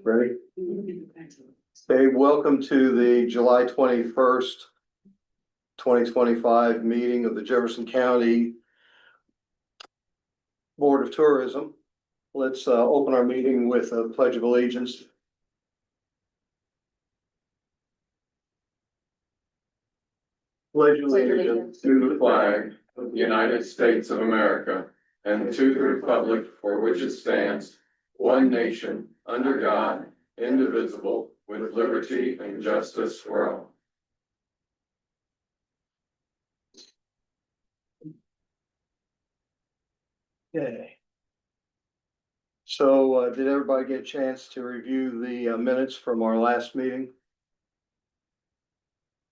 Ready? Hey, welcome to the July 21st, 2025 meeting of the Jefferson County Board of Tourism. Let's open our meeting with a pledge of allegiance. Pledge allegiance to the flag of the United States of America and to the republic for which it stands, one nation, under God, indivisible, with liberty and justice for all. Okay. So did everybody get a chance to review the minutes from our last meeting?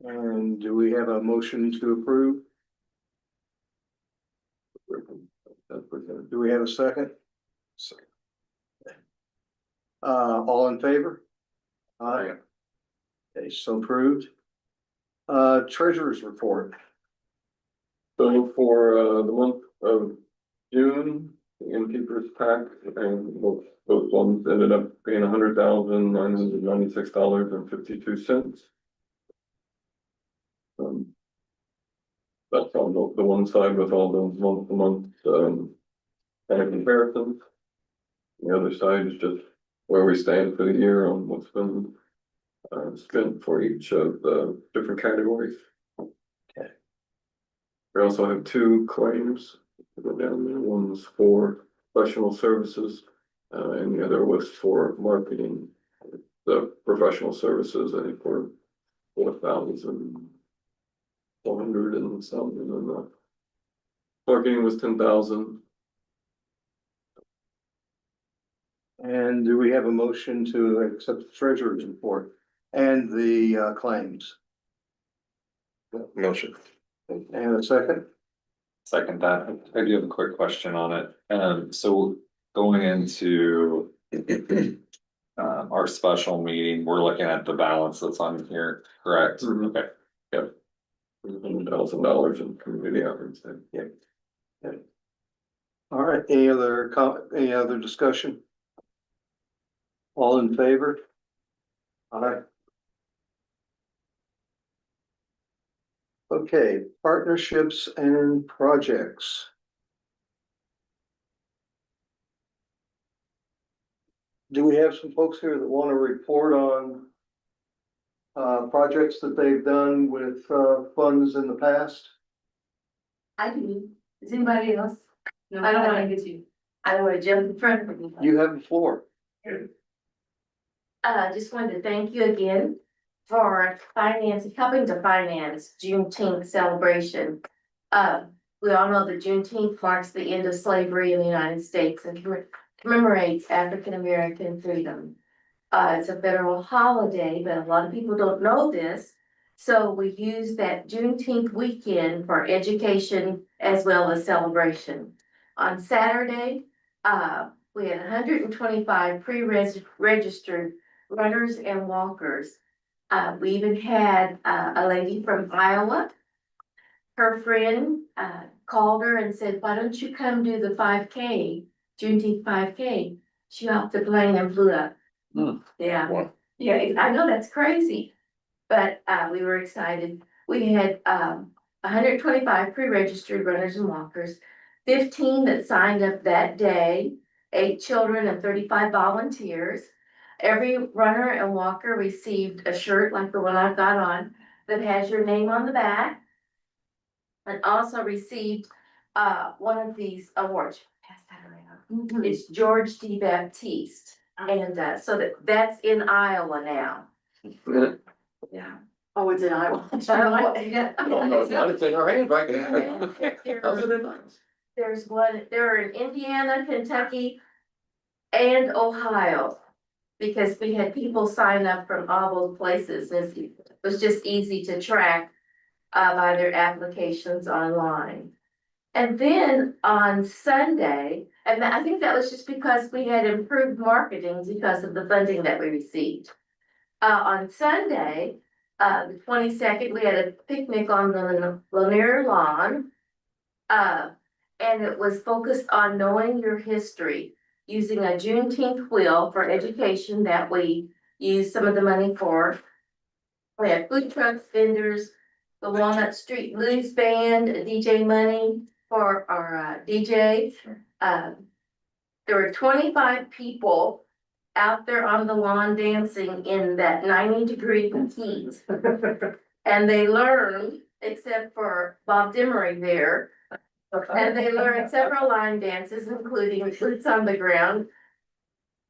And do we have a motion to approve? Do we have a second? Second. All in favor? Aye. Okay, so approved. Treasurer's report. So for the month of June, the innkeeper's tax and those ones ended up being $100,996.52. That's on the one side with all the month to month kind of comparisons. The other side is just where we stand for the year on what's been spent for each of the different categories. Okay. We also have two claims that go down there. One was for professional services, and the other was for marketing. The professional services, I think, were 4,400 and something, and then the marketing was 10,000. And do we have a motion to accept the treasurer's report and the claims? Motion. And a second? Second that. I do have a quick question on it. So going into our special meeting, we're looking at the balance that's on here, correct? Mhm. Okay. Yep. $100,000 in community outreach. Yeah. All right, any other discussion? All in favor? Aye. Okay, partnerships and projects. Do we have some folks here that want to report on projects that they've done with funds in the past? I do. Does anybody else? No, I don't want to get you. I don't want to jump in front of you. You have the floor. Just wanted to thank you again for helping to finance Juneteenth celebration. We all know that Juneteenth marks the end of slavery in the United States and commemorates African American freedom. It's a federal holiday, but a lot of people don't know this. So we use that Juneteenth weekend for education as well as celebration. On Saturday, we had 125 pre-registered runners and walkers. We even had a lady from Iowa. Her friend called her and said, "Why don't you come do the 5K, Juneteenth 5K?" She hopped the plane and flew up. Yeah, Wow. yeah, I know that's crazy, but we were excited. We had 125 pre-registered runners and walkers, 15 that signed up that day, 8 children and 35 volunteers. Every runner and walker received a shirt like the one I've got on that has your name on the back, and also received one of these awards. Pass that around. It's George D. Baptiste, and so that's in Iowa now. Yeah. Oh, it's in Iowa. Yeah. It's in our hand right now. There are in Indiana, Kentucky, and Ohio. Because we had people sign up from all those places, it was just easy to track by their applications online. And then on Sunday, and I think that was just because we had improved marketing because of the funding that we received. On Sunday, The 22nd, we had a picnic on the Lanier Lawn. And it was focused on knowing your history, using a Juneteenth wheel for education that we used some of the money for. We had food trucks, vendors, the Walnut Street Blues Band, DJ money for our DJ. There were 25 people out there on the lawn dancing in that 90-degree heat. And they learned, except for Bob Dimery there, and they learned several line dances, including boots on the ground.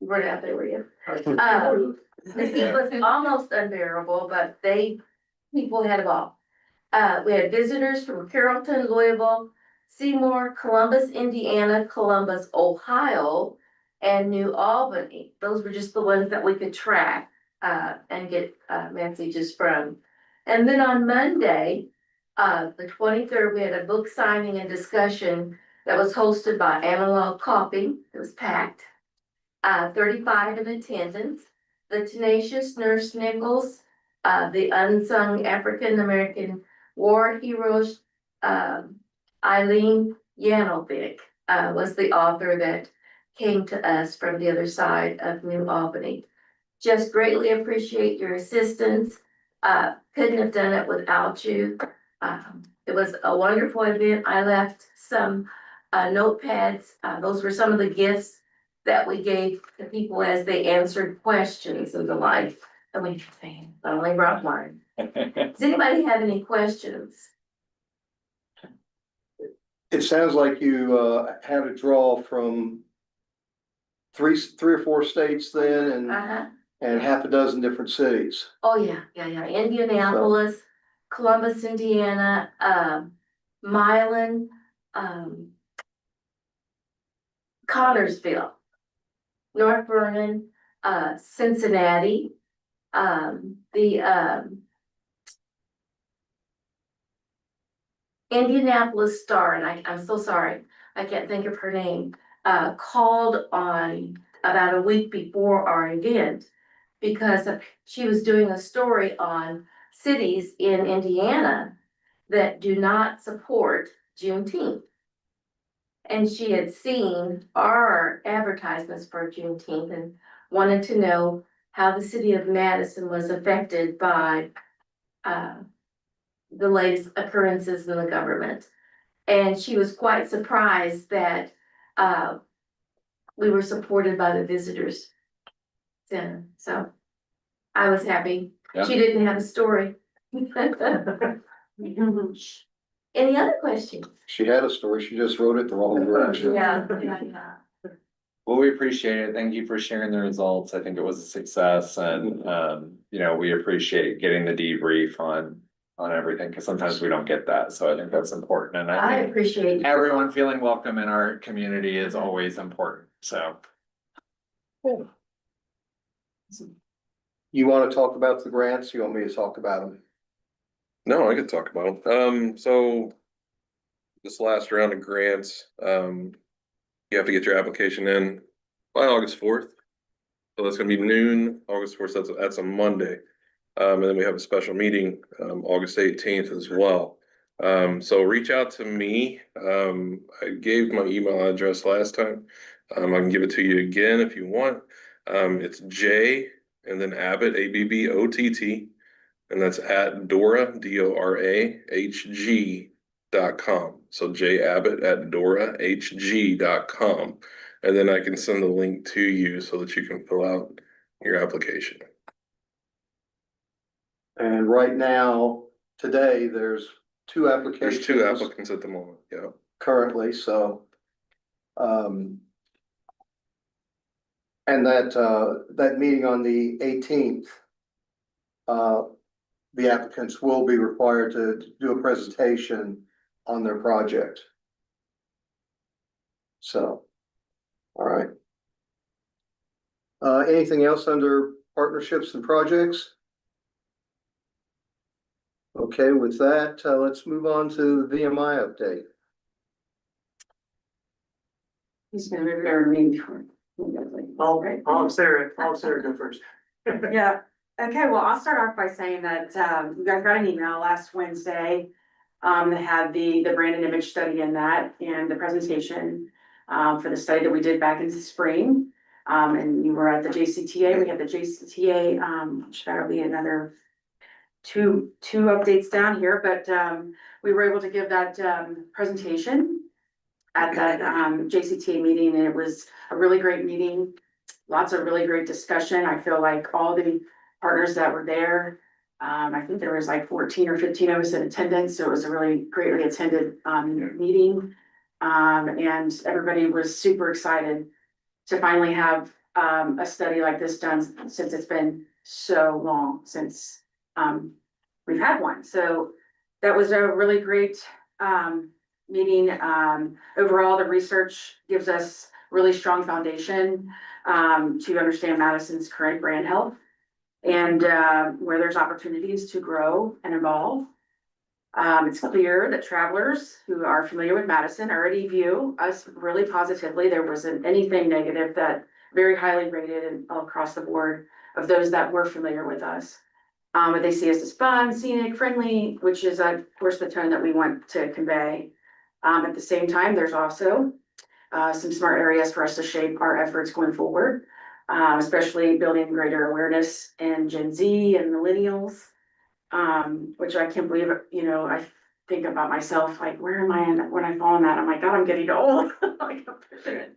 You weren't out there, were you? The heat was almost unbearable, but people had a ball. We had visitors from Carrollton, Louisville, Seymour, Columbus, Indiana, Columbus, Ohio, and New Albany. Those were just the ones that we could track, and get, messages from. And then on Monday, the 23rd, we had a book signing and discussion that was hosted by Analog Coffee. It was packed. 35 in attendance. The Tenacious Nurse Nichols, the Unsung African American War Heroes, Eileen Yanovic, was the author that came to us from the other side of New Albany. Just greatly appreciate your assistance. Couldn't have done it without you. It was a wonderful event. I left some notepads. Those were some of the gifts that we gave to people as they answered questions and the like. And we I only brought mine. Does anybody have any questions? It sounds like you had a draw from three or four states then and half a dozen different cities. Oh, yeah. Indianapolis, Columbus, Indiana, Milan, Connorsville, North Vernon, Cincinnati, the Indianapolis Star, and I'm so sorry, I can't think of her name, called on about a week before our event because she was doing a story on cities in Indiana that do not support Juneteenth. And she had seen our advertisements for Juneteenth and wanted to know how the city of Madison was affected by the latest occurrences in the government. And she was quite surprised that we were supported by the visitors center. So I was happy. Yeah. She didn't have a story. Any other questions? She had a story, she just wrote it the wrong direction. Yeah. Well, we appreciate it. Thank you for sharing the results. I think it was a success and, we appreciate getting the debrief on everything, because sometimes we don't get that. So I think that's important. And I I think appreciate it. everyone feeling welcome in our community is always important. So. You want to talk about the grants? You want me to talk about them? No, I could talk about them. So this last round of grants, you have to get your application in by August 4th. So that's gonna be noon, August 4th, that's a Monday. And then we have a special meeting, August 18th as well. So reach out to me. I gave my email address last time. I can give it to you again if you want. It's J and then Abbott, ABBOTT, and that's at Dora, DORAHG.com. So J Abbott at DORAHG.com. And then I can send the link to you so that you can fill out your application. And right now, today, there's two applications. There's 2 applicants at the moment, yeah. Currently, so. And that meeting on the 18th, the applicants will be required to do a presentation on their project. So, all right. Anything else under partnerships and projects? Okay, with that, let's move on to the VMI update. He's gonna review our meeting for. I'll Sarah go first. Yeah, Okay, well, I'll start off by saying that, you guys got an email last Wednesday. That had the brand and image study in that and the presentation, for the study that we did back in the spring. And you were at the JCTA, we had the JCTA, which that'll be another two updates down here, but, we were able to give that, presentation at that, JCTA meeting, and it was a really great meeting. Lots of really great discussion. I feel like all the partners that were there, I think there was like 14 or 15 of us in attendance, so it was a really greatly attended, meeting. And everybody was super excited to finally have, a study like this done, since it's been so long since, we've had one. So that was a really great, meeting. Overall, the research gives us really strong foundation, to understand Madison's current brand health and, where there's opportunities to grow and evolve. It's clear that travelers who are familiar with Madison already view us really positively. There wasn't anything negative, that very highly rated and all across the board of those that were familiar with us. But they see us as fun, scenic, friendly, which is, of course, the tone that we want to convey. At the same time, there's also, some smart areas for us to shape our efforts going forward, especially building greater awareness in Gen Z and millennials, which I can't believe, I think about myself, like, where am I when I fall in that? I'm like, God, I'm getting old. Like, I'm pushing it.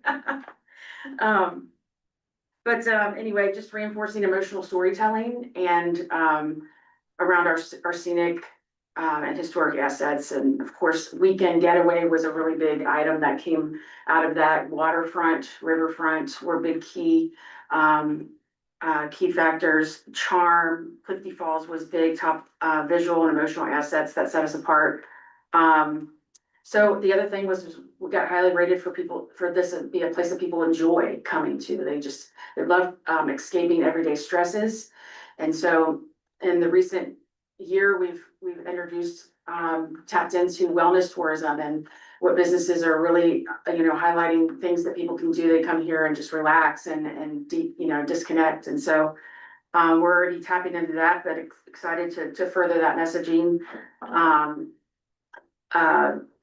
But anyway, just reinforcing emotional storytelling and, around our scenic, and historic assets. And of course, weekend getaway was a really big item that came out of that. Waterfront, riverfront were big key factors. Charm, Clifty Falls was big, top, visual and emotional assets that set us apart. So the other thing was we got highly rated for people, for this to be a place that people enjoy coming to. They love, escaping everyday stresses. And so in the recent year, we've introduced, tapped into wellness tourism and what businesses are really, highlighting things that people can do. They come here and just relax and deep, disconnect. And so, we're already tapping into that, but excited to further that messaging.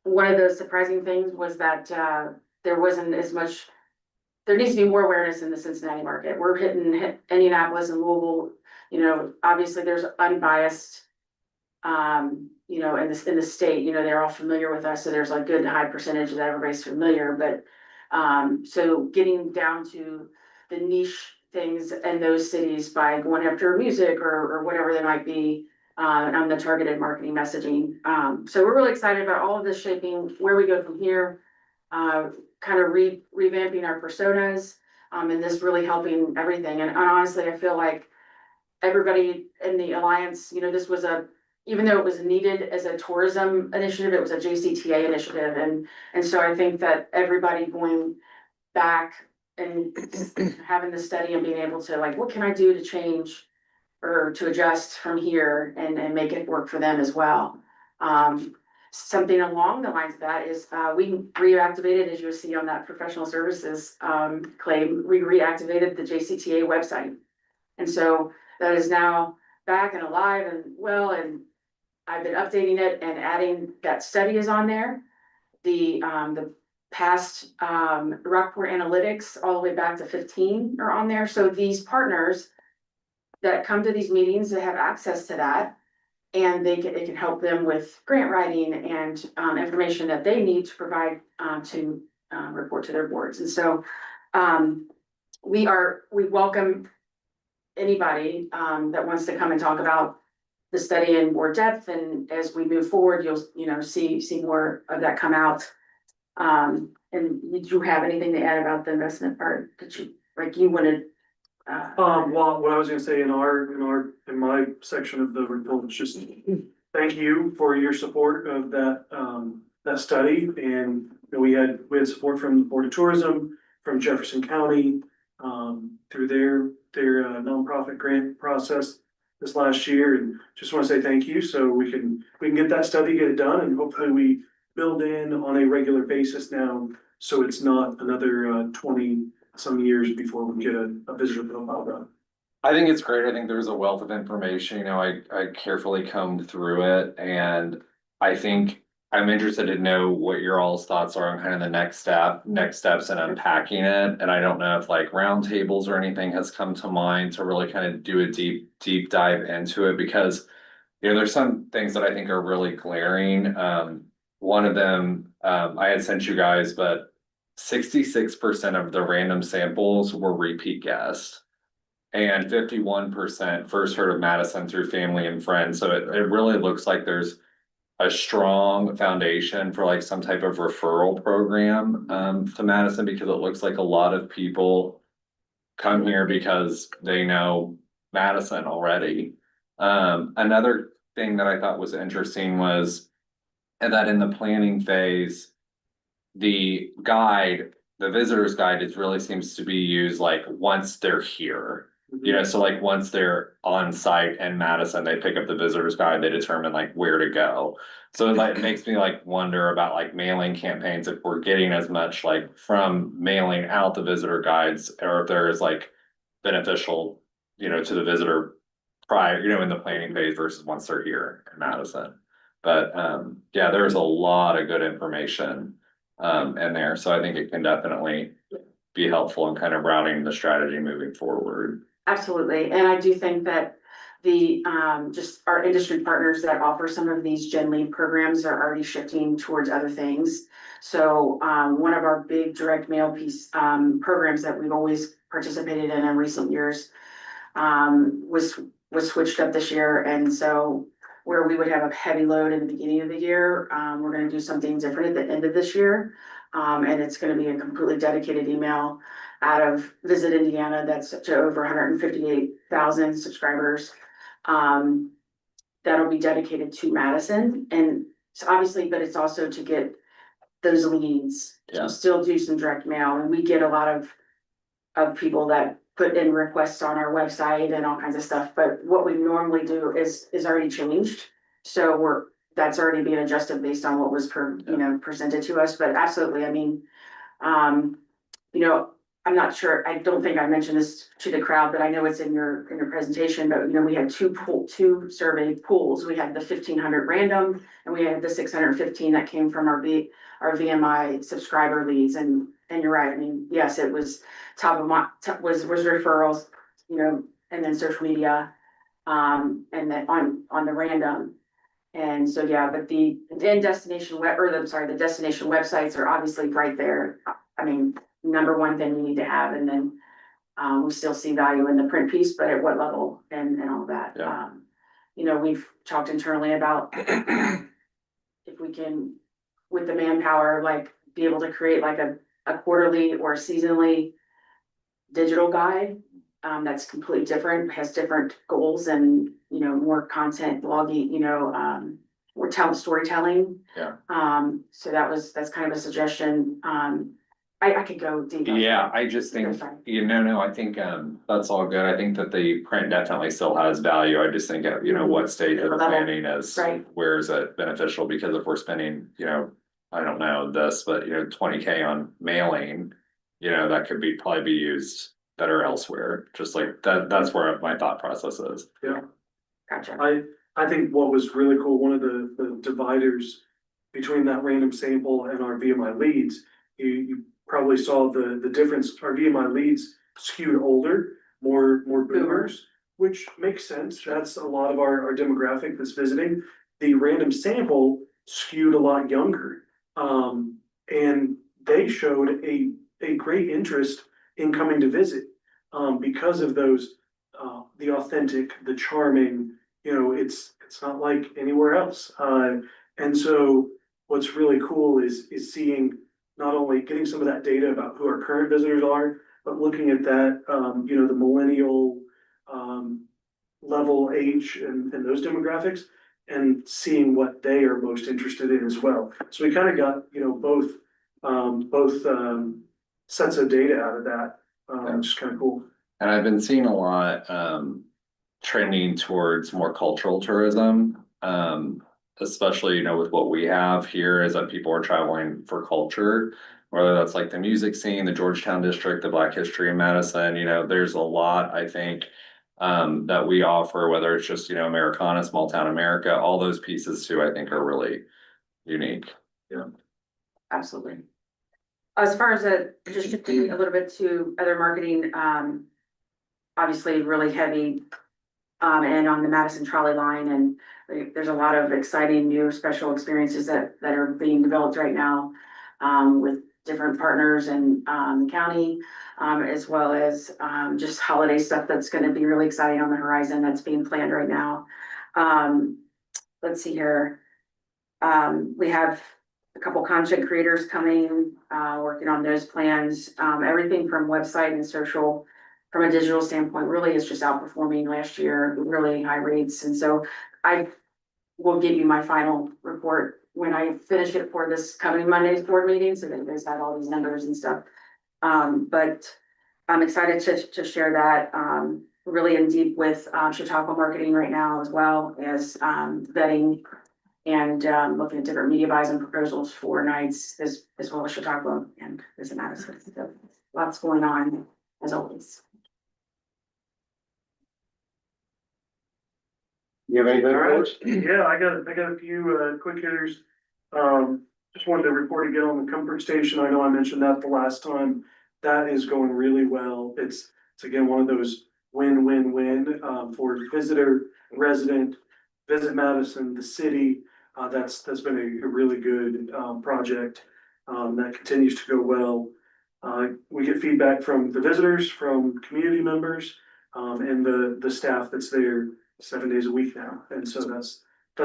One of the surprising things was that, there wasn't as much, there needs to be more awareness in the Cincinnati market. We're hitting Indianapolis and Louisville, obviously there's unbiased, in the state, they're all familiar with us, so there's a good high percentage that everybody's familiar, but, so getting down to the niche things in those cities by going after music or whatever they might be, on the targeted marketing messaging. So we're really excited about all of this shaping where we go from here, kind of revamping our personas, and this really helping everything. And honestly, I feel like everybody in the alliance, this was even though it was needed as a tourism initiative, it was a JCTA initiative. And so I think that everybody going back and having the study and being able to what can I do to change or to adjust from here and make it work for them as well. Something along the lines of that is, we reactivated, as you'll see on that professional services, claim, we reactivated the JCTA website. And so that is now back and alive and well, and I've been updating it and adding that study is on there. The past, Rockport analytics all the way back to 15 are on there. So these partners that come to these meetings, they have access to that, and it can help them with grant writing and, information that they need to provide, to report to their boards. And so, we welcome anybody, that wants to come and talk about the study in more depth. And as we move forward, you'll, see more of that come out. And did you have anything to add about the investment part that you wanted? Well, what I was gonna say in my section of the report was just thank you for your support of that study. And we had support from the Board of Tourism, from Jefferson County, through their nonprofit grant process this last year. And just wanna say thank you, so we can get that study, get it done, and hopefully we build in on a regular basis now, so it's not another 20 some years before we get a visitor profile done. I think it's great. I think there's a wealth of information, I carefully combed through it and I think I'm interested to know what your all's thoughts are on kind of the next steps in unpacking it. And I don't know if like roundtables or anything has come to mind to really kind of do a deep dive into it because there's some things that I think are really glaring. One of them, I had sent you guys, but 66% of the random samples were repeat guests. And 51% first heard of Madison through family and friends. So it really looks like there's a strong foundation for like some type of referral program to Madison because it looks like a lot of people come here because they know Madison already. Another thing that I thought was interesting was that in the planning phase, the guide, the visitor's guide, it really seems to be used like once they're here. So like once they're on site in Madison, they pick up the visitor's guide, they determine like where to go. So it makes me like wonder about like mailing campaigns, if we're getting as much like from mailing out the visitor guides, or if there's like beneficial, to the visitor prior, in the planning phase versus once they're here in Madison. But yeah, there's a lot of good information in there. So I think it can definitely be helpful in kind of routing the strategy moving forward. Absolutely, and I do think that the, just our industry partners that offer some of these Gen Lead programs are already shifting towards other things. So, one of our big direct mail programs that we've always participated in recent years, was switched up this year, and so where we would have a heavy load in the beginning of the year, we're gonna do something different at the end of this year. And it's gonna be a completely dedicated email out of Visit Indiana, that's to over 158,000 subscribers. That'll be dedicated to Madison, and so obviously, but it's also to get those leads, Yeah. to still do some direct mail, and we get a lot of people that put in requests on our website and all kinds of stuff, but what we normally do is already changed. So that's already being adjusted based on what was presented to us, but absolutely, I mean, I'm not sure, I don't think I mentioned this to the crowd, but I know it's in your presentation, but we had two survey pools. We had the 1,500 random and we had the 615 that came from our VMI subscriber leads, and you're right, I mean, yes, it was top of my, was referrals, and then social media, and then on the random. And so, yeah, but the destination the destination websites are obviously right there. I mean, number one thing you need to have, and then, we still see value in the print piece, but at what level and all that. Yeah. We've talked internally about if we can, with the manpower, like be able to create like a quarterly or a seasonally digital guide, that's completely different, has different goals and, more content blogging, more storytelling. Yeah. So that's kind of a suggestion. I could go deeper. Yeah, I just think, Sorry. no, I think that's all good. I think that the print definitely still has value. I just think, what stage of the Level. planning is, Right. where is it beneficial? Because if we're spending, I don't know this, but 20K on mailing, that could probably be used better elsewhere. Just like that's where my thought process is. Yeah. Gotcha. I think what was really cool, one of the dividers between that random sample and our VMI leads, you probably saw the difference. Our VMI leads skewed older, more boomers, which makes sense. That's a lot of our demographic that's visiting. The random sample skewed a lot younger. And they showed a great interest in coming to visit, because of those, the authentic, the charming, it's not like anywhere else. And so what's really cool is seeing not only getting some of that data about who our current visitors are, but looking at that, the millennial, level age and those demographics, and seeing what they are most interested in as well. So we kind of got, both sets of data out of that, which is kind of cool. And I've been seeing a lot trending towards more cultural tourism. Especially, with what we have here is that people are traveling for culture, whether that's like the music scene, the Georgetown district, the Black history in Madison, there's a lot, I think, that we offer, whether it's just, Americana, small town America, all those pieces too, I think are really unique. Absolutely. As far as just shifting a little bit to other marketing, obviously really heavy, and on the Madison trolley line, and there's a lot of exciting new special experiences that are being developed right now, with different partners and, the county, as well as, just holiday stuff that's gonna be really exciting on the horizon that's being planned right now. Let's see here. We have a couple content creators coming, working on those plans. Everything from website and social, from a digital standpoint, really is just outperforming last year, really high rates. And so I will give you my final report when I finish it for this coming Monday's board meeting, so that you guys have all these numbers and stuff. But I'm excited to share that, really in deep with, Chautauqua marketing right now, as well as, vetting and, looking at different media buys and proposals for nights, as well as Chautauqua and Visit Madison. So lots going on, as always. You have anything All for right, us? yeah, I got a few quick hitters. Just wanted to report again on the comfort station. I know I mentioned that the last time. That is going really well. It's again one of those win-win-win for visitor, resident, Visit Madison, the city. That's been a really good project that continues to go well. We get feedback from the visitors, from community members, and the staff that's there 7 days a week now. And so that's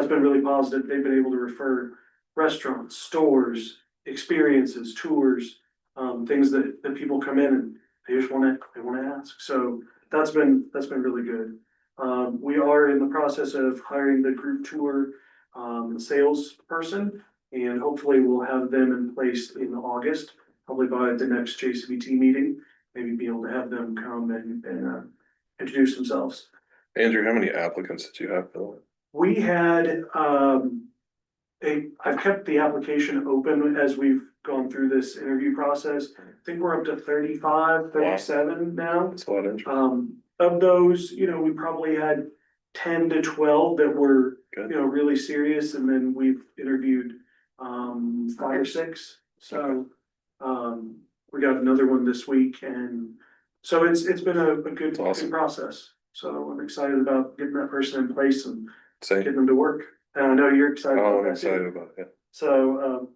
been really positive. They've been able to refer restaurants, stores, experiences, tours, things that people come in and they just wanna ask. So that's been really good. We are in the process of hiring the group tour sales person, and hopefully we'll have them in place in August, probably by the next JCBT meeting. Maybe be able to have them come and introduce themselves. Andrew, how many applicants did you have, Bill? We had, I've kept the application open as we've gone through this interview process. I think we're up to 35, 37 now. That's a lot of interest. Of those, we probably had 10 to 12 that were, Good. Really serious, and then we've interviewed, 5 or 6. So, we got another one this week, and so it's been a good, Awesome. good process. So I'm excited about getting that person in place and Same. getting them to work. And I know you're excited Oh, about I'm that excited too. about it. So,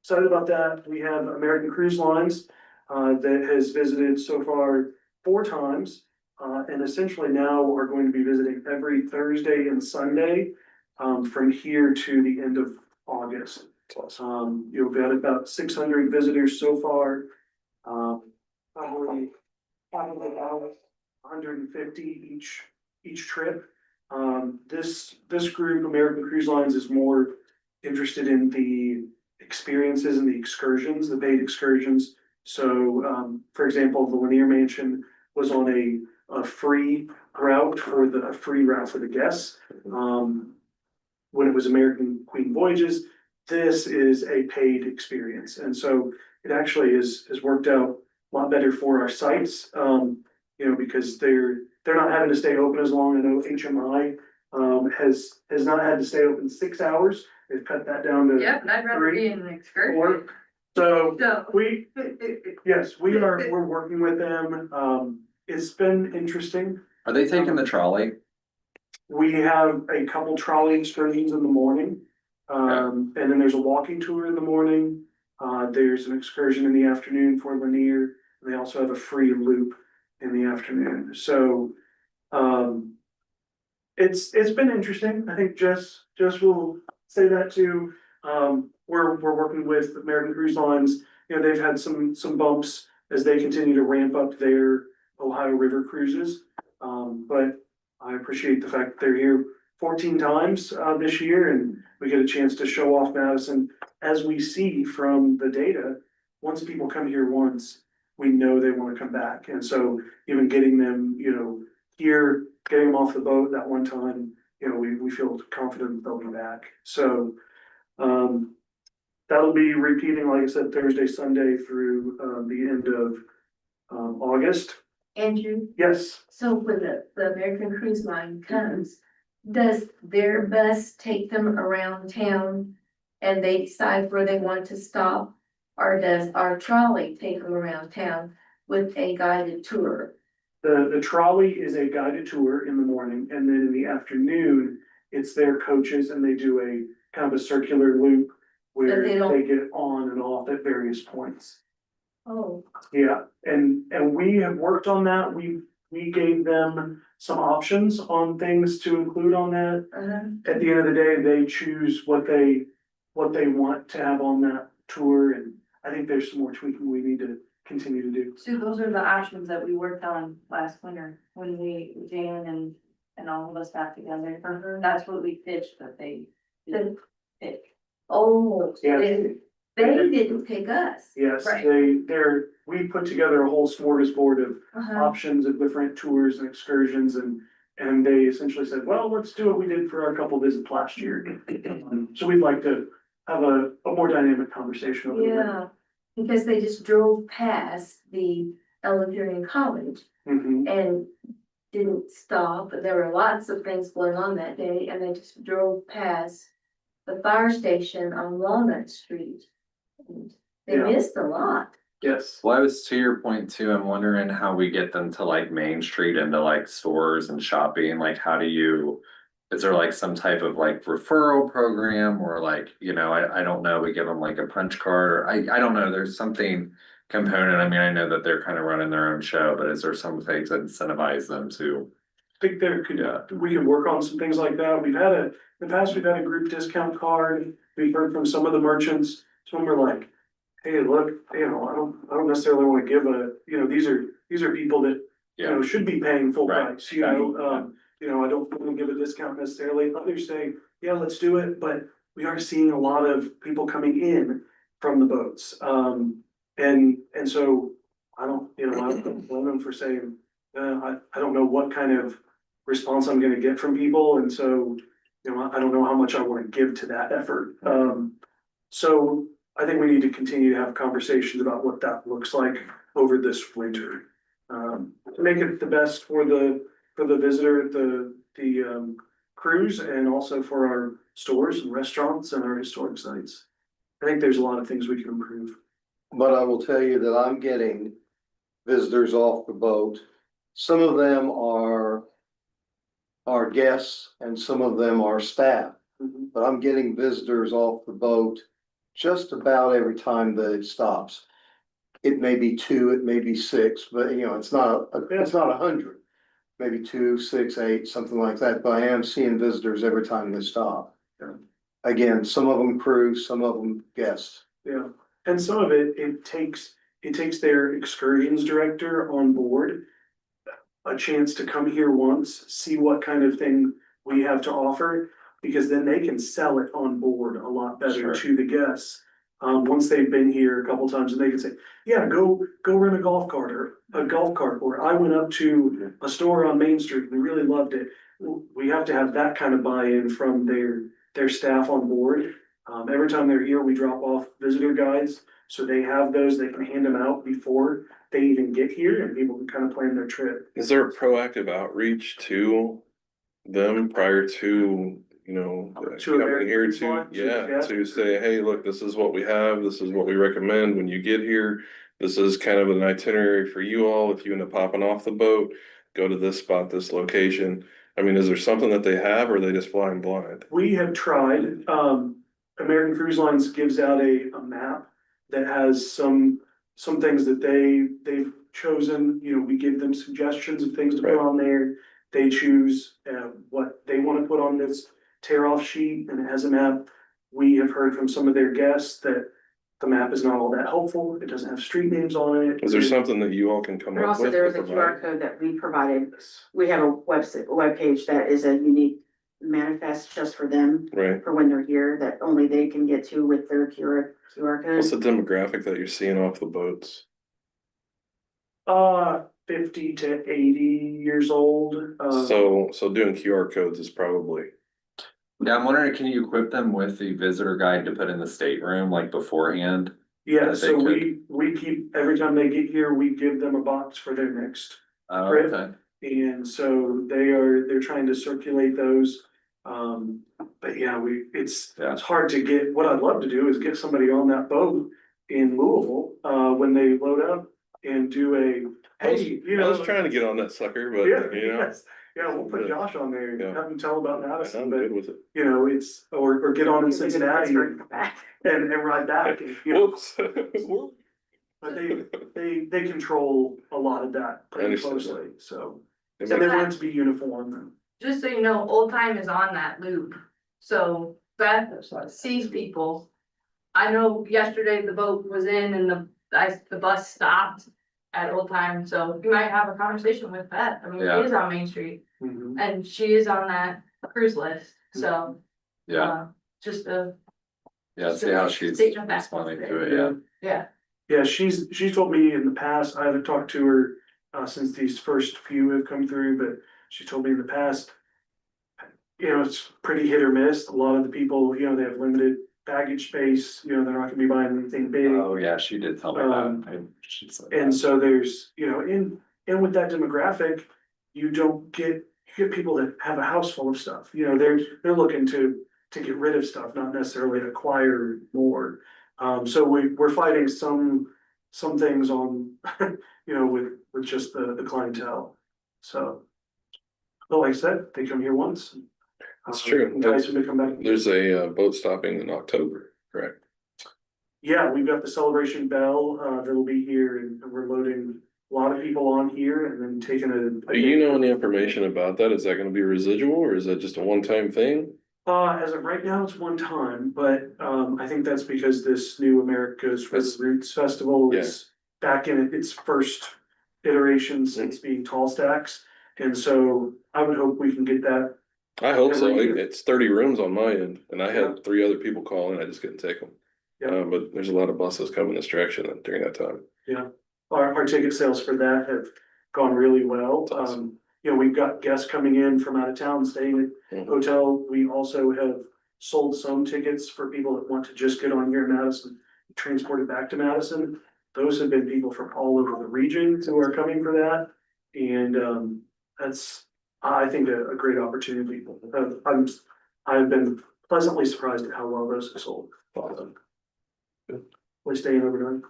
excited about that. We have American Cruise Lines, that has visited so far 4 times. And essentially now are going to be visiting every Thursday and Sunday, from here to the end of August. That's awesome. You've got about 600 visitors so far. Probably about 150 each trip. This group, American Cruise Lines, is more interested in the experiences and the excursions, the paid excursions. So, for example, the Lanier Mansion was on a free route for the guests. When it was American Queen Voyages, this is a paid experience. And so it actually has worked out a lot better for our sites, because they're not having to stay open as long. I know HMI, has not had to stay open 6 hours. They've cut that down to. Yep, and I'd rather be in an excursion. 4. So So. we're working with them. It's been interesting. Are they taking the trolley? We have a couple trolley excursions in the morning. And then there's a walking tour in the morning. There's an excursion in the afternoon for Lanier. And they also have a free loop in the afternoon. So, it's been interesting. I think Jess will say that too. We're working with American Cruise Lines. They've had some bumps as they continue to ramp up their Ohio River cruises. But I appreciate the fact that they're here 14 times this year, and we get a chance to show off Madison. As we see from the data, once people come here once, we know they want to come back. And so even getting them, here, getting them off the boat that one time, we feel confident they'll be back. So that'll be repeating, like I said, Thursday, Sunday through the end of August. Andrew, Yes, so when the American Cruise Line comes, does their bus take them around town and they decide where they want to stop? Or does our trolley take them around town with a guided tour? the trolley is a guided tour in the morning, and then in the afternoon, it's their coaches and they do a kind of a circular loop where But they don't- they get on and off at various points. Oh, Yeah, and we have worked on that. We gave them some options on things to include on that. At the end of the day, they choose what they want to have on that tour, and I think there's some more tweaking we need to continue to do. So those are the options that we worked on last winter when Jan and all of us got together. That's what we pitched, that they didn't pick. oh, Yeah. they didn't pick us. Yes, Right. we put together a whole smorgasbord of Uh-huh. options of different tours and excursions, and they essentially said, well, let's do what we did for our couple visits last year. So we'd like to have a more dynamic conversation over there. Yeah, because they just drove past the Eleutherian College Mhm. and didn't stop, but there were lots of things going on that day, and they just drove past the fire station on Walnut Street. And they Yeah. missed a lot. Yes, Well, I was to your point too, I'm wondering how we get them to like Main Street into like stores and shopping, like how do you? Is there like some type of like referral program or like, I don't know, we give them like a punch card or I don't know, there's something component, I mean, I know that they're kind of running their own show, but is there some things that incentivize them to? I think we could work on some things like that. In the past, we've had a group discount card. We've heard from some of the merchants. Some were like, hey, look, I don't necessarily want to give these are people that, should be paying full Right. price, I don't want to give a discount necessarily. Others say, yeah, let's do it, but we are seeing a lot of people coming in from the boats. And so I don't blame them for saying, I don't know what kind of response I'm gonna get from people, and so, I don't know how much I wanna give to that effort. So I think we need to continue to have conversations about what that looks like over this winter. To make it the best for the visitor, the cruise, and also for our stores and restaurants and our historic sites. I think there's a lot of things we can improve. But I will tell you that I'm getting visitors off the boat. Some of them are guests and some of them are staff, Mhm. but I'm getting visitors off the boat just about every time that it stops. It may be two, it may be six, but it's not 100. Maybe 2, 6, 8, something like that, but I am seeing visitors every time they stop. Yeah. Again, some of them crews, some of them guests. Yeah, and some of it takes their excursions director on board. A chance to come here once, see what kind of thing we have to offer, because then they can sell it on board a lot better Sure. to the guests. Once they've been here a couple times and they can say, yeah, go rent a golf cart, or I went up to a store on Main Street and really loved it. We have to have that kind of buy-in from their staff on board. Every time they're here, we drop off visitor guides, so they have those, they can hand them out before they even get here and people can kind of plan their trip. Is there a proactive outreach to them prior to, To coming American here Cruise to, Line, to yeah, guests? to say, hey, look, this is what we have, this is what we recommend when you get here. This is kind of an itinerary for you all. If you end up popping off the boat, go to this spot, this location. I mean, is there something that they have or are they just flying blind? We have tried, American Cruise Lines gives out a map that has some things that they've chosen, we give them suggestions of things to put Right. on there. They choose, what they wanna put on this tear-off sheet, and it has a map. We have heard from some of their guests that the map is not all that helpful, it doesn't have street names on it. Is there something that you all can come But up also with? there to is a provide? QR code that we provided. We have a webpage that is a unique manifest just for them, Right. for when they're here, that only they can get to with their QR What's the code. demographic that you're seeing off the boats? 50 to 80 years old. So doing QR codes is probably, Yeah, I'm wondering, can you equip them with the visitor guide to put in the stateroom like beforehand? Yeah, that they so we keep, every time they get here, we give them a box for their next Oh, Great. okay. And so they're trying to circulate those. But yeah, Yeah. it's hard to get, what I'd love to do is get somebody on that boat in Louisville, when they load up and do I was, hey, you I was know. trying to get on that sucker, but Yeah, you know, yes, yeah, we'll put Josh on there and Yeah. have him tell about Madison, I'm but good with it. you know, or get on in Because they did Cincinnati Pittsburgh and, back. and ride back, and, you know. Whoops. But they control a lot of that pretty understand. closely, so. It And they makes- want it to be uniform and. Just so you know, Old Time is on that loop, so Beth sees people. I know yesterday the boat was in and the bus stopped at Old Time, so you might have a conversation with Beth, I mean, Yeah. she is on Main Street. Mhm. And she is on that cruise list, so. Yeah, Just a, yeah, see how she's State of that. responding to it, yeah. yeah, Yeah, she's told me in the past, I haven't talked to her, since these first few have come through, but she told me in the past. You know, it's pretty hit or miss, a lot of the people, you know, they have limited baggage space, you know, they're not gonna be buying anything big. Oh, yeah, she did tell me that. She said And that. so there's, you know, and with that demographic, you get people that have a house full of stuff, you know, they're looking to get rid of stuff, not necessarily acquire more. So we're fighting some things on, you know, with just the clientele, so. But like I said, they come here once. That's true. Guys to come back. There's a boat stopping in October, correct? Yeah, we've got the Celebration Bell, that'll be here and we're loading a lot of people on here and then taking a. Do you know any information about that? Is that gonna be residual or is that just a one-time thing? As of right now, it's one time, but, I think that's because this new America's First Roots Festival is back in its first iteration since being tall stacks. And so I would hope we can get that. I hope so. Every year. It's 30 rooms on my end and I Yeah. had 3 other people call in. I just couldn't take them. Yeah. But there's a lot of buses coming this direction during that time. Yeah, our ticket sales for that have gone really well. That's awesome. You know, we've got guests coming in from out of town staying at Mhm. hotel. We also have sold some tickets for people that want to just get on here in Madison, transported back to Madison. Those have been people from all over the region who are coming for that. And, that's, I think, a great opportunity. I've been pleasantly surprised at how well those have sold. Awesome. We're staying overnight.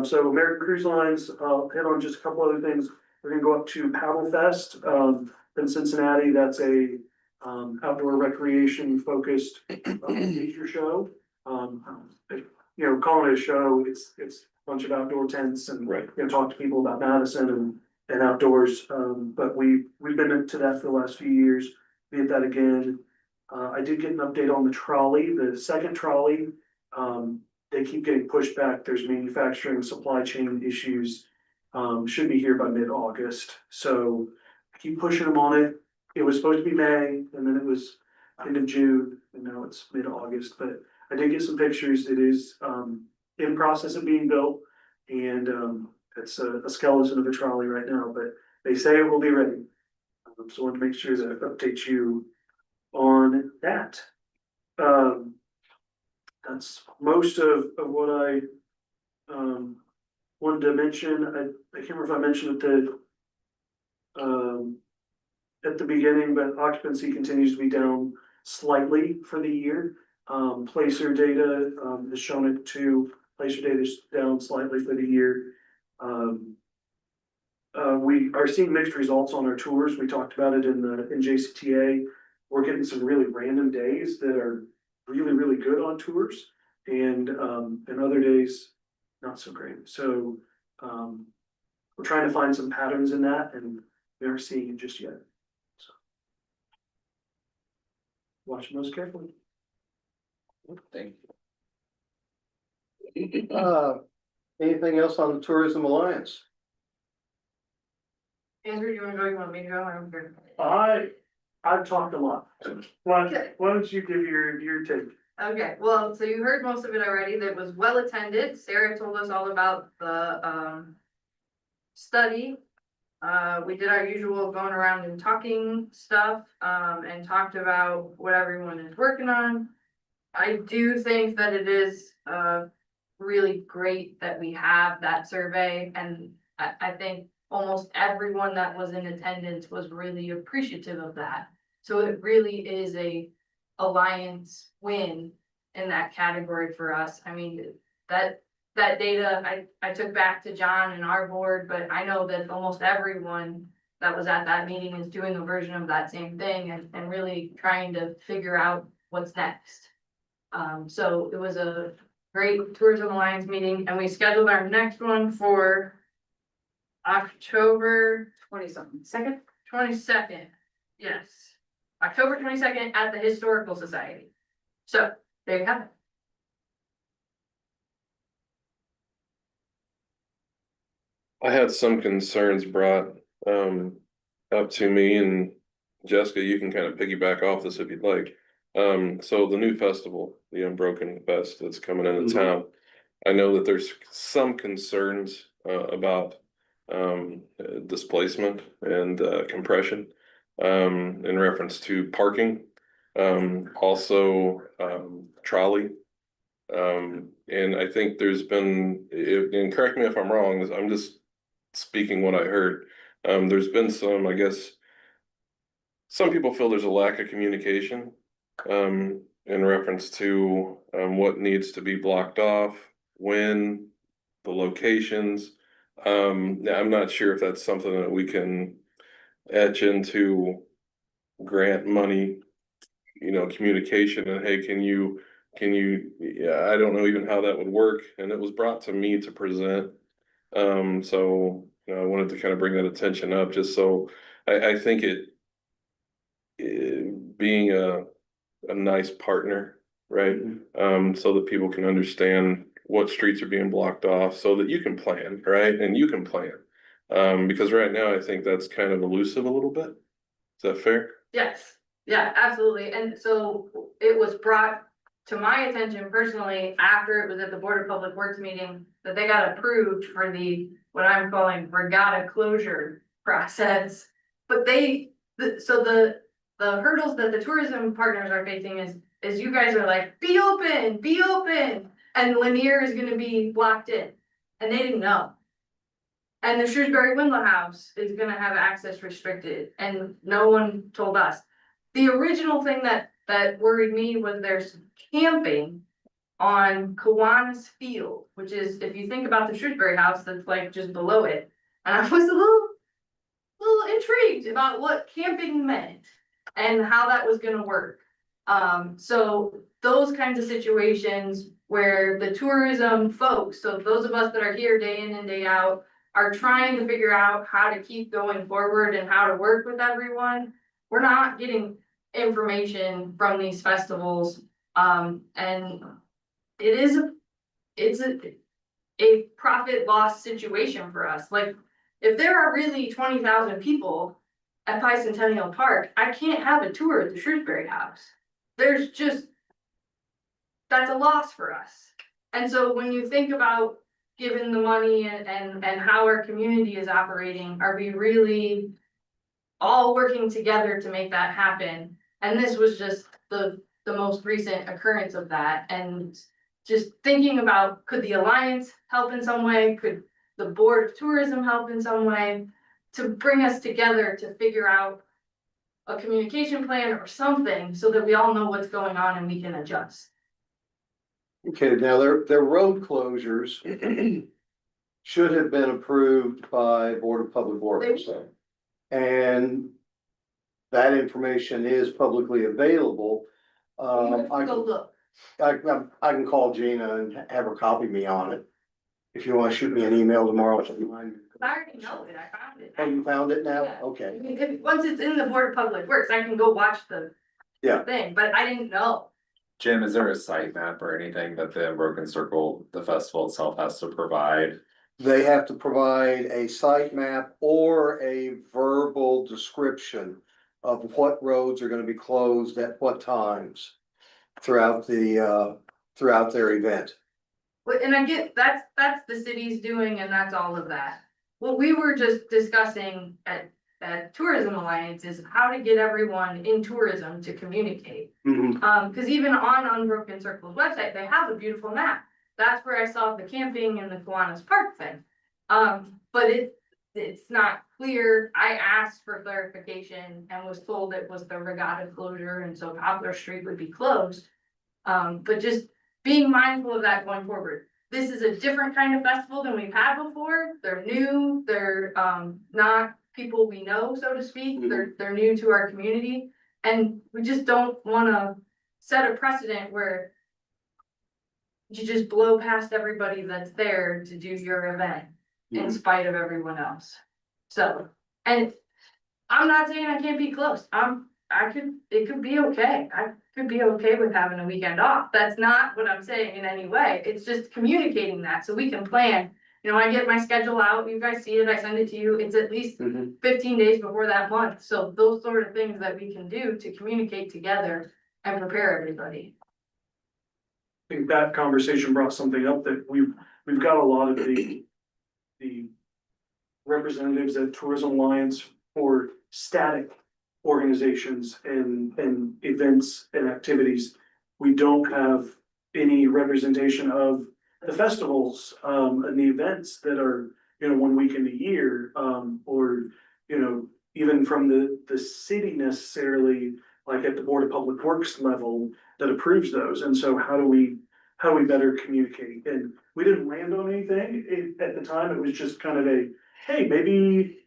So American Cruise Lines, I'll hit on just a couple other things. We're gonna go up to Paddle Fest, in Cincinnati. That's a, outdoor recreation focused, leisure show. You know, calling it a show, it's a bunch of outdoor tents and, Right. you know, talk to people about Madison and outdoors. But we've been into that for the last few years. We did that again. I did get an update on the trolley, the second trolley. They keep getting pushed back. There's manufacturing supply chain issues. Should be here by mid-August. So I keep pushing them on it. It was supposed to be May and then it was end of June and now it's mid-August, but I did get some pictures. It is, in process of being built. And, it's a skeleton of a trolley right now, but they say it will be ready. So I want to make sure that I update you on that. That's most of what I, wanted to mention. I can't remember if I mentioned at the beginning, but occupancy continues to be down slightly for the year. Placer data, has shown it too. Placer data is down slightly for the year. We are seeing mixed results on our tours. We talked about it in JCTA. We're getting some really random days that are really, really good on tours and other days, not so great. So, we're trying to find some patterns in that and we aren't seeing it just yet. So, watching those carefully. Thank Anything else on the Tourism Alliance? Andrew, you wanna go, you want me to go? I'm good. I've talked a lot. Why don't you give your take? Okay, well, so you heard most of it already, that was well attended, Sarah told us all about the, study. We did our usual going around and talking stuff, and talked about what everyone is working on. I do think that it is, really great that we have that survey, and I think almost everyone that was in attendance was really appreciative of that. So it really is a alliance win in that category for us. I mean, that data I took back to John and our board, but I know that almost everyone that was at that meeting is doing a version of that same thing and really trying to figure out what's next. So it was a great Tourism Alliance meeting, and we scheduled our next one for October 22nd. 22nd. Yes, October 22nd at the Historical Society. So there you have it. I had some concerns brought up to me, and Jessica, you can kind of piggyback off this if you'd like. So the new festival, the Unbroken Fest that's coming into town. I know that there's some concerns about displacement and compression in reference to parking. Also trolley. And I think there's been, and correct me if I'm wrong, I'm just speaking what I heard. There's been some, I guess, some people feel there's a lack of communication in reference to what needs to be blocked off, when, the locations. Now I'm not sure if that's something that we can etch into grant money, communication, and hey, yeah, I don't know even how that would work, and it was brought to me to present. So I wanted to kind of bring that attention up, just so I think being a nice partner, right? So that people can understand what streets are being blocked off, so that you can plan, right? And you can plan. Because right now I think that's kind of elusive a little bit. Is that fair? Yes, yeah, absolutely. And so it was brought to my attention personally after it was at the Board of Public Works meeting that they got approved for the, what I'm calling regatta closure process. But so the hurdles that the tourism partners are facing is you guys are like, be open, and Lanier is gonna be blocked in, and they didn't know. And the Shrewsbury Windlaw House is gonna have access restricted, and no one told us. The original thing that worried me was there's camping on Kiwanis Field, which is, if you think about the Shrewsbury House, that's like just below it. And I was a little intrigued about what camping meant and how that was gonna work. So those kinds of situations where the tourism folks, so those of us that are here day in and day out, are trying to figure out how to keep going forward and how to work with everyone. We're not getting information from these festivals. And it's a profit loss situation for us. Like, if there are really 20,000 people at Bicentennial Park, I can't have a tour at the Shrewsbury House. That's a loss for us. And so when you think about given the money and how our community is operating, are we really all working together to make that happen? And this was just the most recent occurrence of that. And just thinking about, could the Alliance help in some way? Could the Board of Tourism help in some way? To bring us together to figure out a communication plan or something so that we all know what's going on and we can adjust. Okay, now their road closures should have been approved by Board of Public Works. And that information is publicly available. Go look. I can call Gina and have her copy me on it. If you want to shoot me an email tomorrow. I already know it, I found it. Oh, you found it now? Yeah. Okay. Once it's in the Board of Public Works, I can go watch the thing, but I didn't know. Jim, is there a site map or anything that the Broken Circle, the festival itself has to provide? They have to provide a site map or a verbal description of what roads are gonna be closed at what times throughout their event. And I get, that's the city's doing and that's all of that. What we were just discussing at Tourism Alliance is how to get everyone in tourism to communicate. Cause even on Unbroken Circle's website, they have a beautiful map. That's where I saw the camping and the Kiwanis Park thing. But it's not clear. I asked for clarification and was told it was the regatta closure, and so Poplar Street would be closed. But just being mindful of that going forward. This is a different kind of festival than we've had before. They're new, they're not people we know, so to speak. They're new to our community. And we just don't wanna set a precedent where you just blow past everybody that's there to do your event in spite of everyone else. So, and I'm not saying I can't be close. It could be okay. I could be okay with having a weekend off. That's not what I'm saying in any way. It's just communicating that so we can plan. You know, I get my schedule out, you guys see it, I send it to you. It's at least 15 days before that month. So those sort of things that we can do to communicate together and prepare everybody. I think that conversation brought something up that we've got a lot of the representatives at Tourism Alliance for static organizations and events and activities. We don't have any representation of the festivals, and the events that are, you know, 1 weekend a year, or, you know, even from the city necessarily, like at the Board of Public Works level that approves those. And so how do we better communicate? And we didn't land on anything at the time. It was just kind of a, hey, maybe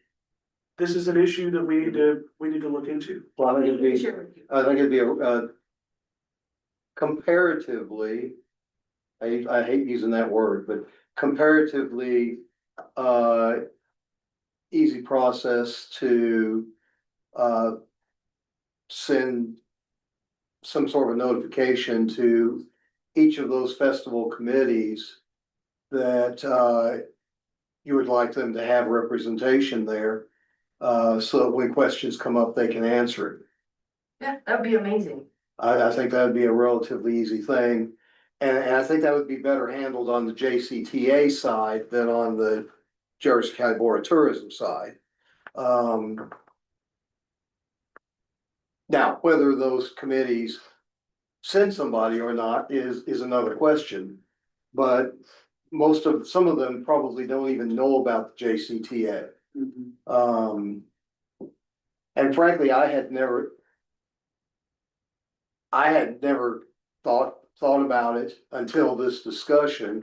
this is an issue that we need to look into. Well, I think it'd be a comparatively, I hate using that word, but comparatively, easy process to, send some sort of notification to each of those festival committees that, you would like them to have representation there, so that when questions come up, they can answer it. Yeah, that'd be amazing. I think that'd be a relatively easy thing. And I think that would be better handled on the JCTA side than on the Jefferson County Board of Tourism side. Now, whether those committees send somebody or not is another question. But some of them probably don't even know about the JCTA. And frankly, I had never thought about it until this discussion.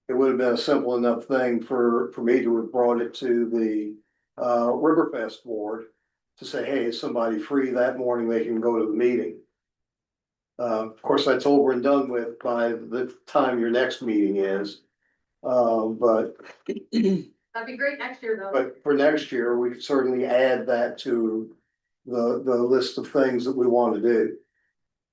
It would have been a simple enough thing for me to have brought it to the Riverfest board to say, hey, is somebody free that morning? They can go to the meeting. Of course, that's over and done with by the time your next meeting is. But That'd be great next year though. but for next year, we could certainly add that to the list of things that we want to do.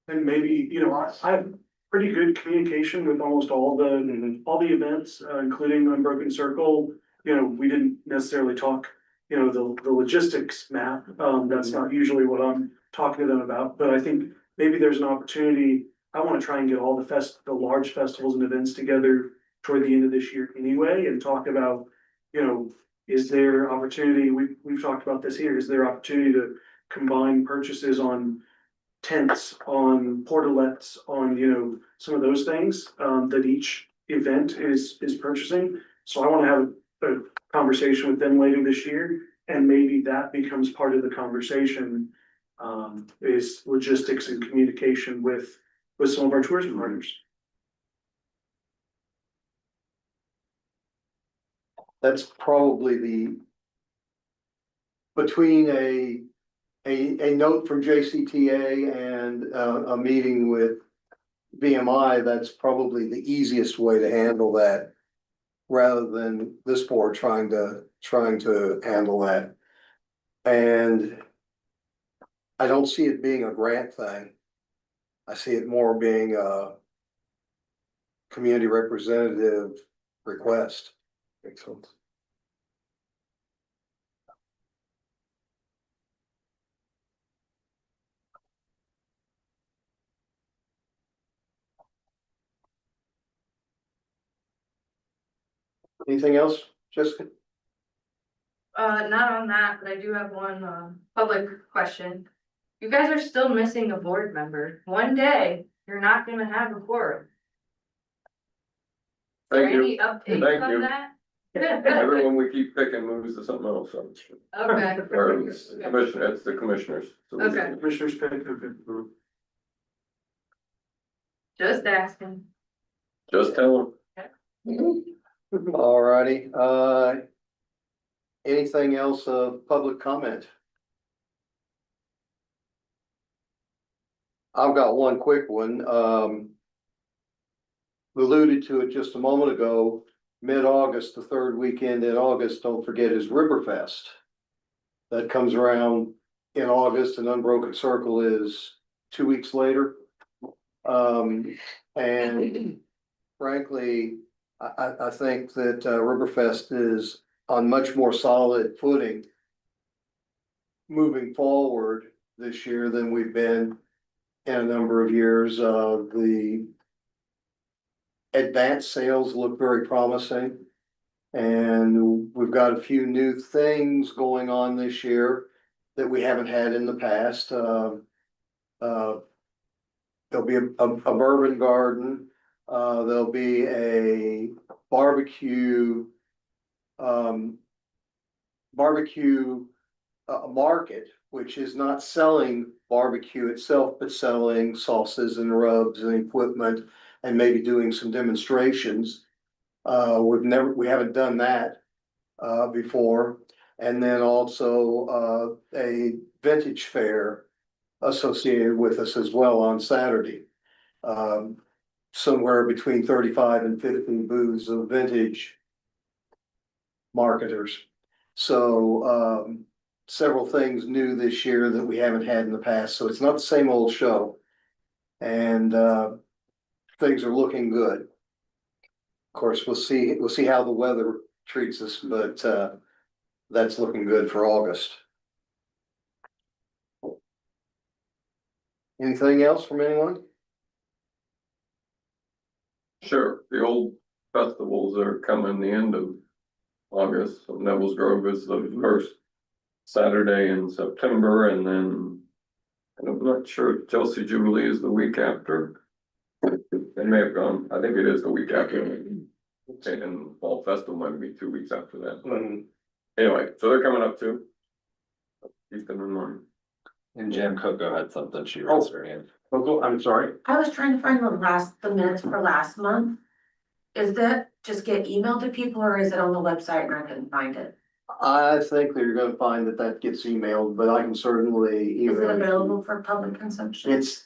And maybe, you know, I have pretty good communication with almost all the events, including Unbroken Circle. You know, we didn't necessarily talk, you know, the logistics map. That's not usually what I'm talking to them about, but I think maybe there's an opportunity. I want to try and get all the large festivals and events together toward the end of this year anyway, and talk about, you know, is there opportunity, we've talked about this here, is there opportunity to combine purchases on tents, on portalets, on, you know, some of those things, that each event is purchasing. So I want to have a conversation with them later this year, and maybe that becomes part of the conversation, is logistics and communication with some of our tourism partners. That's probably between a note from JCTA and a meeting with BMI, that's probably the easiest way to handle that. Rather than this board trying to handle that. And I don't see it being a grant thing. I see it more being a community representative request. Makes sense. Anything else, Jessica? Not on that, but I do have one, public question. You guys are still missing a board member. One day, you're not gonna have a quorum. Is there Thank you. any updates Thank on you. that? Everyone we keep picking moves to something else, so. Okay. Or it's commissioner, it's the commissioners. So we- Okay. Commissioners pick, okay. Just asking. Just tell Alrighty, anything else of public comment? I've got one quick one, alluded to it just a moment ago, mid-August, the third weekend in August, don't forget is Riverfest. That comes around in August and Unbroken Circle is 2 weeks later. And frankly, I think that Riverfest is on much more solid footing moving forward this year than we've been in a number of years. The advanced sales look very promising. And we've got a few new things going on this year that we haven't had in the past. There'll be a bourbon garden, there'll be a barbecue, barbecue market, which is not selling barbecue itself, but selling sauces and rubs and equipment and maybe doing some demonstrations. We haven't done that before. And then also a vintage fair associated with us as well on Saturday. Somewhere between 35 and 50 booths of vintage marketers. So several things new this year that we haven't had in the past. So it's not the same old show. And things are looking good. Of course, we'll see how the weather treats us, but that's looking good for August. Anything else from anyone? Sure, the old festivals are coming the end of August, so Neville's Grove is the first Saturday in September, and then. And I'm not sure if Chelsea Jubilee is the week after. They may have gone, I think it is the week after. And Fall Festival might be 2 weeks after that, but anyway, so they're coming up too. Keep them in mind. And Jim Coco had something she raised her hand. Coco, I'm sorry. I was trying to find the minutes for last month. Is that just get emailed to people or is it on the website and I couldn't find it? I think that you're gonna find that gets emailed, but I can certainly email. Is it you. available for public consumption? It's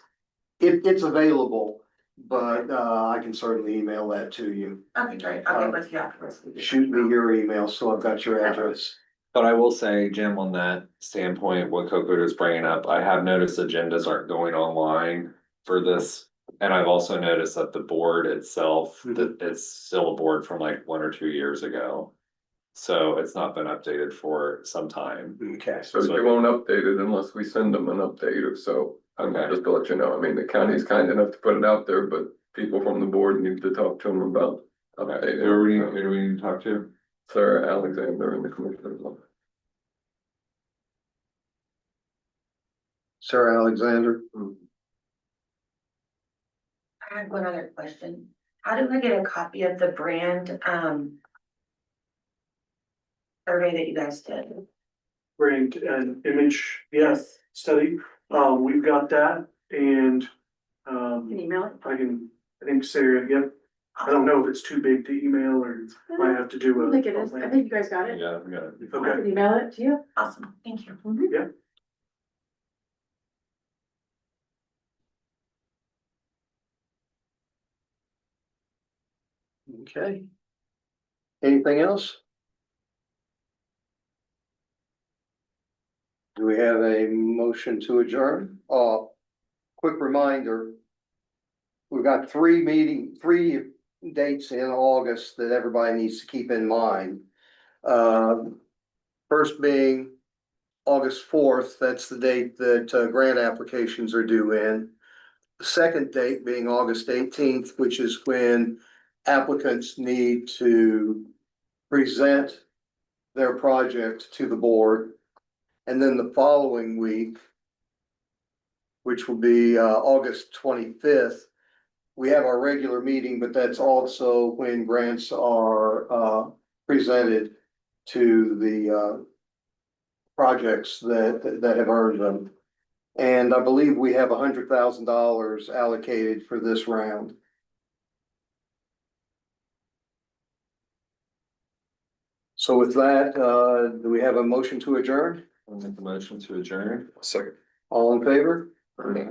available, but I can certainly email that to you. Okay, great. I'll get with you afterwards. Shoot me your email, so I've got your address. But I will say, Jim, on that standpoint, what Coco is bringing up, I have noticed agendas aren't going online for this. And I've also noticed that the board itself, that it's still a board from like 1 or 2 years ago. So it's not been updated for some time. Okay. So they won't update it unless we send them an update, or so. Okay. Just to let you know, I mean, the county's kind enough to put it out there, but people from the board need to talk to them about. Okay, updating. who do we need to talk to? Sarah Alexander and the commissioner's office. Sarah Alexander. I have one other question. How do I get a copy of the brand, survey that you guys did? Brand and image, yes, study, we've got that and, Can you email it? I think Sarah, yep. I don't know if it's too big to email or might have to do a. I think it is. I think you guys got it. Yeah, we got it. I Okay, can email it to you. Awesome, thank you. Okay. Anything else? Do we have a motion to adjourn? Quick reminder. We've got three dates in August that everybody needs to keep in mind. First being August 4th, that's the date that grant applications are due in. The second date being August 18th, which is when applicants need to present their project to the board. And then the following week, which will be August 25th, we have our regular meeting, but that's also when grants are presented to the projects that have earned them. And I believe we have $100,000 allocated for this round. So with that, do we have a motion to adjourn? I'll make the motion to adjourn. Second. All in favor? Okay.